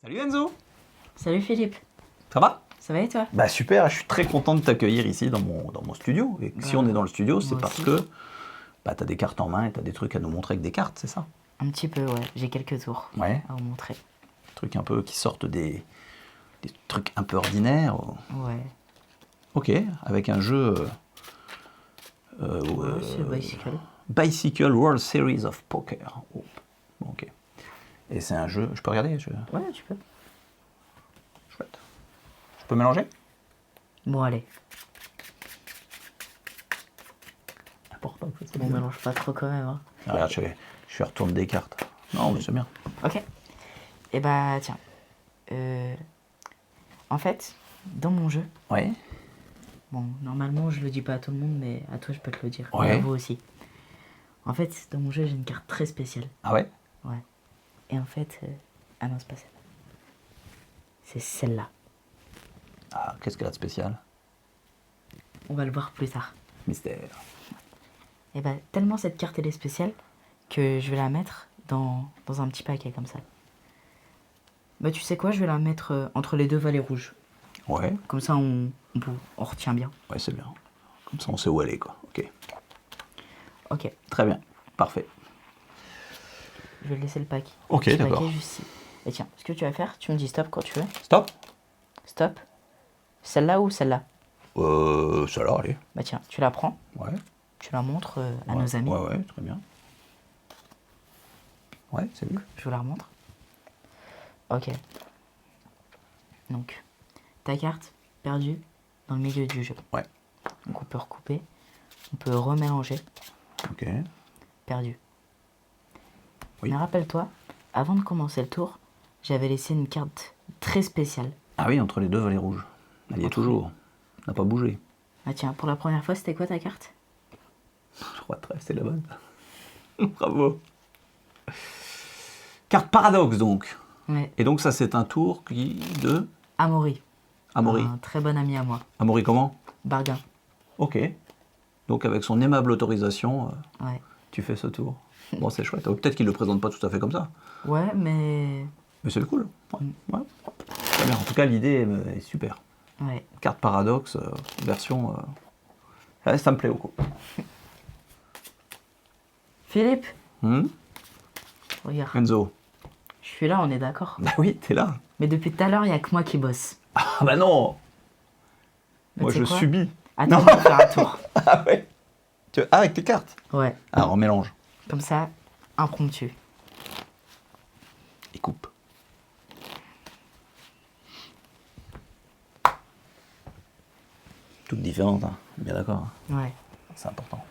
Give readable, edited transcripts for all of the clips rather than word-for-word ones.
Salut Enzo, Salut Philippe, ça va? ça va et toi? Bah super, je suis très content de t'accueillir ici dans mon studio. Et si on est dans le studio, c'est moi parce aussi. que bah, tu as des cartes en main et tu as des trucs à nous montrer avec des cartes, c'est ça? Un petit peu, ouais, j'ai quelques tours Ouais, à vous montrer. des trucs un peu qui sortent des trucs un peu ordinaires. Ouais, Ok, avec un jeu ouais, c'est Bicycle. Bicycle World Series of Poker. Oh, ok. Et c'est un jeu, je peux regarder? Ouais, tu peux. Chouette. Je peux mélanger? Bon, allez, Important que ça on mélange pas trop quand même, hein. Ah, regarde, je retourne des cartes. Non, mais c'est bien. Ok, et bah tiens, euh, en fait, dans mon jeu, Ouais, bon, normalement je le dis pas à tout le monde, mais à toi je peux te le dire, et Ouais. à vous aussi. En fait, dans mon jeu, j'ai une carte très spéciale. ah ouais? Ouais. Et en fait, ah non, c'est pas celle-là. C'est celle-là. Ah, qu'est-ce qu'elle a de spécial? On va le voir plus tard. Mystère. Et bah, tellement cette carte elle est spéciale que je vais la mettre dans un petit paquet comme ça. Bah, tu sais quoi, je vais la mettre entre les deux valets rouges. Ouais, Comme ça, on retient bien. ouais, c'est bien. Comme ça, on sait où aller, quoi. Ok, Ok, très bien, parfait. je vais laisser le paquet. Ok, Petit d'accord. paquet juste ici. Et tiens, ce que tu vas faire, tu me dis stop quand tu veux. Stop. Stop. Celle-là ou celle-là? Celle-là, allez. Bah tiens, tu la prends, Ouais. tu la montres à Ouais, nos amis. Ouais, ouais, très bien. Ouais, c'est vu. Je vous la remontre. Ok. Donc, ta carte perdue dans le milieu du jeu. Ouais. Donc on peut recouper, on peut remélanger. Ok. Perdu. Oui. Mais rappelle-toi, avant de commencer le tour, j'avais laissé une carte très spéciale. Ah oui, entre les deux valets rouges. Elle y est Entre- toujours. Elle n'a pas bougé. Ah tiens, pour la première fois, c'était quoi ta carte? Je crois très, c'est la bonne. Bravo. Carte paradoxe, donc. Ouais, Et donc, ça, c'est un tour de Amaury. Amaury. Un très bon ami à moi. Amaury, comment? Bargain. Ok. Donc, avec son aimable autorisation, Ouais. tu fais ce tour. Bon, c'est chouette. Peut-être qu'il ne le présente pas tout à fait comme ça. Ouais, mais... Mais c'est cool. Ouais. Ouais. Très bien. En tout cas, l'idée est super. Ouais. Carte paradoxe, version. Ouais, ça me plaît beaucoup. Philippe, Hmm, regarde. Enzo. Je suis là, on est d'accord. Bah oui, t'es là. Mais depuis tout à l'heure, il n'y a que moi qui bosse. Ah bah non. Mais Moi, tu sais je quoi subis. Attends, on va faire un tour. Ah ouais. Ah, avec tes cartes. Ouais. Alors, on mélange. Comme ça, impromptu. Et coupe. Toutes différentes, hein. Bien d'accord. Hein. Ouais. C'est important.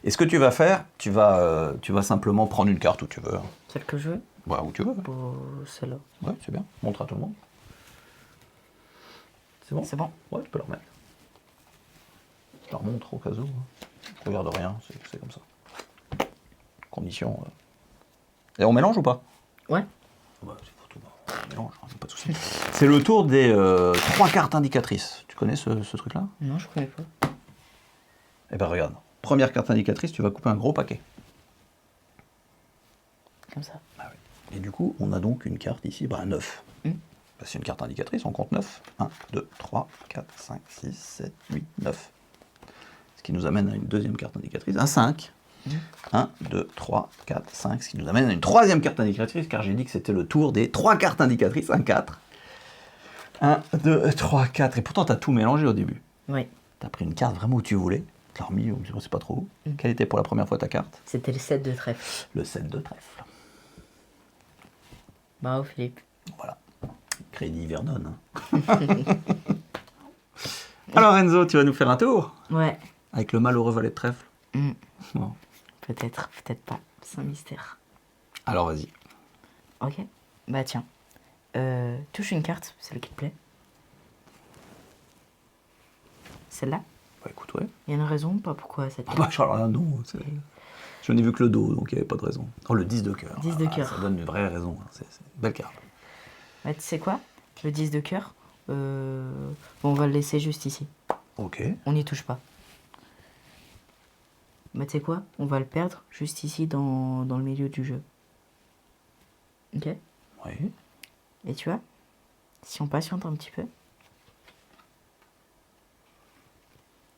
Et ce que tu vas faire, tu vas simplement prendre une carte où tu veux. Celle que je veux? Ouais, où tu veux. Bon, celle-là. Ouais, c'est bien. Montre à tout le monde. C'est bon? C'est bon? Ouais, tu peux le remettre. Je leur montre au cas où. Hein. Je regarde rien, c'est comme ça. Condition. Et on mélange ou pas? Ouais. Bah, c'est pour tout. On mélange, hein, pas de souci. C'est le tour des 3 cartes indicatrices. Tu connais ce truc-là? Non, je connais pas. Eh ben regarde. Première carte indicatrice, tu vas couper un gros paquet. Comme ça. Ah oui. Et du coup, on a donc une carte ici, un 9. Hmm. Bah, c'est une carte indicatrice, on compte 9. 1, 2, 3, 4, 5, 6, 7, 8, 9. Ce qui nous amène à une deuxième carte indicatrice, un 5. 1, 2, 3, 4, 5, ce qui nous amène à une troisième carte indicatrice, car j'ai dit que c'était le tour des 3 cartes indicatrices, un 4. 1, 2, 3, 4. Et pourtant, tu as tout mélangé au début. Oui. Tu as pris une carte vraiment où tu voulais. Tu l'as remis, on ne sait pas trop où. Quelle était pour la première fois ta carte? C'était le 7 de trèfle. Le 7 de trèfle. Bravo Philippe. Voilà. Crédit Vernon. Hein. Alors Enzo, tu vas nous faire un tour Ouais. avec le malheureux valet de trèfle. Bon. Peut-être, peut-être pas. C'est un mystère. Alors vas-y. Ok. Bah tiens. Touche une carte, celle qui te plaît. Celle-là. Bah écoute, ouais. Il y a une raison, pas pourquoi cette Ah carte. bah alors là, non. Je n'ai vu que le dos, donc il n'y avait pas de raison. Oh, le 10 de cœur. 10 de Ah, cœur. Ça donne une vraie raison. Hein. C'est une belle carte. Bah tu sais quoi? Le 10 de cœur. Bon, on va le laisser juste ici. Ok. On n'y touche pas. Bah tu sais quoi? On va le perdre juste ici dans le milieu du jeu. Ok? Oui. Et tu vois, si on patiente un petit peu,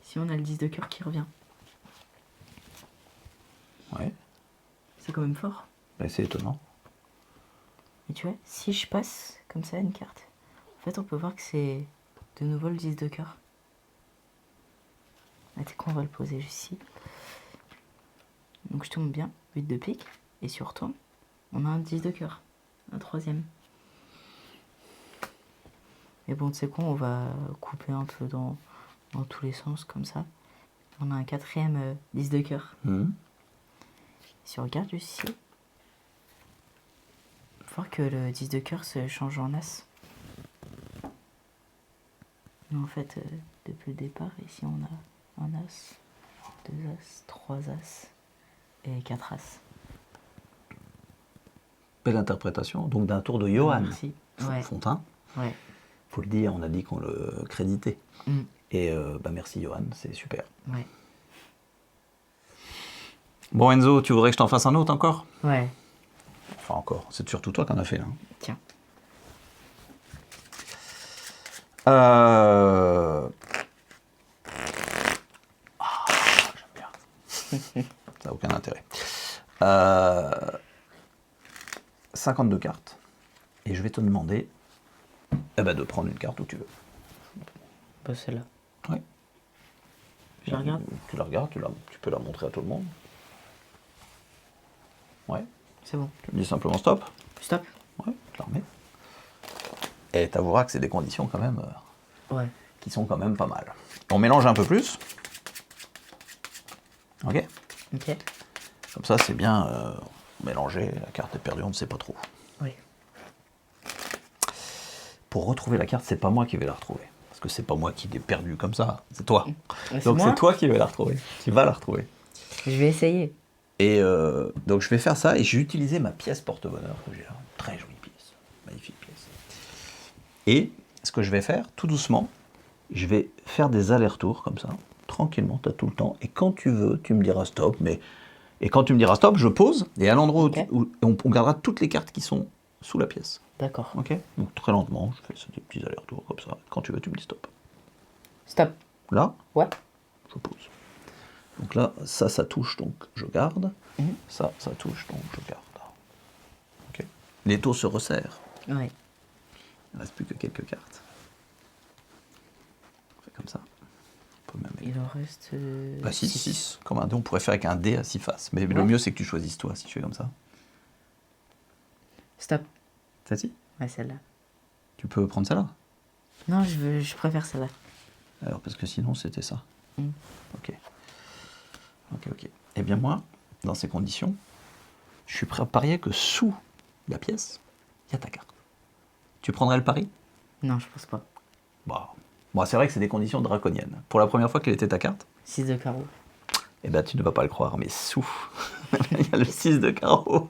si on a le 10 de cœur qui revient, Ouais. c'est quand même fort. Bah, c'est étonnant. Et tu vois, si je passe comme ça une carte, en fait, on peut voir que c'est de nouveau le 10 de cœur. Ah, t'es qu'on va le poser juste ici. Donc je tombe bien, 8 de pique, et si on retourne, on a un 10 de cœur, un troisième. Mais bon, tu sais quoi, on va couper un peu dans tous les sens, comme ça. On a un quatrième 10 de cœur. Mhm. Si on regarde ici, on peut voir que le 10 de cœur se change en as. Mais en fait, depuis le départ, ici on a un as, 2 as, 3 as et 4 as. Belle interprétation. Donc d'un tour de Johan Merci. Ouais. Fontain. Ouais. Faut le dire, on a dit qu'on le créditait. Mm. Et bah merci Johan, c'est super. Ouais. Bon Enzo, tu voudrais que je t'en fasse un autre encore? Ouais. Enfin encore, c'est surtout toi qui en as fait là. Tiens. J'aime bien. Ça n'a aucun intérêt. 52 cartes. Et je vais te demander de prendre une carte où tu veux. Bah celle-là. Ouais. Je la regarde. Tu la regardes, tu peux la montrer à tout le monde. Ouais. C'est bon. Tu me dis simplement stop. Stop. Ouais, je la remets. Et t'avoueras que c'est des conditions quand même Ouais. qui sont quand même pas mal. On mélange un peu plus. Ok. Ok. Comme ça, c'est bien mélangé. La carte est perdue, on ne sait pas trop. Oui. Pour retrouver la carte, c'est pas moi qui vais la retrouver. Parce que c'est pas moi qui l'ai perdue comme ça, c'est toi. C'est Donc moi. c'est toi qui vas la retrouver. Qui va la retrouver. Je vais essayer. Et donc je vais faire ça et j'ai utilisé ma pièce porte-bonheur que j'ai là. Très jolie pièce. Magnifique pièce. Et ce que je vais faire, tout doucement, je vais faire des allers-retours comme ça. Tranquillement, tu as tout le temps. Et quand tu veux, tu me diras stop. Et quand tu me diras stop, je pose. Et à l'endroit Ok. où on gardera toutes les cartes qui sont sous la pièce. D'accord. Ok. Donc très lentement, je fais des petits allers-retours comme ça. Quand tu veux, tu me dis stop. Stop. Là, Ouais. je pose. Donc là, ça touche, donc je garde. Mhm. Ça touche, donc je garde. Ok. Les taux se resserrent. Ouais. Il ne reste plus que quelques cartes. On fait comme ça. On peut même... Il en reste. Bah 6. Comme un dé, on pourrait faire avec un dé à 6 faces. Mais le Ouais. mieux, c'est que tu choisisses toi, si tu fais comme ça. Stop. Celle-ci? Ouais, celle-là. Tu peux prendre celle-là. Non, je préfère celle-là. Alors, parce que sinon, c'était ça. Mm. Ok. Eh bien, moi, dans ces conditions, je suis prêt à parier que sous la pièce, il y a ta carte. Tu prendrais le pari? Non, je pense pas. Bah, bon, c'est vrai que c'est des conditions draconiennes. Pour la première fois, quelle était ta carte? 6 de carreau. Eh bien, tu ne vas pas le croire, mais sous, il y a le 6 de carreau.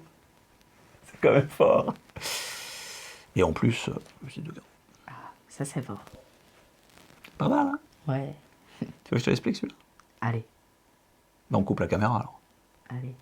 C'est quand même fort. Et en plus, le 6 de carreau. Ça, c'est fort. Pas mal, hein? Ouais. Tu veux que je te l'explique celui-là? Allez. Ben, on coupe la caméra alors. Allez.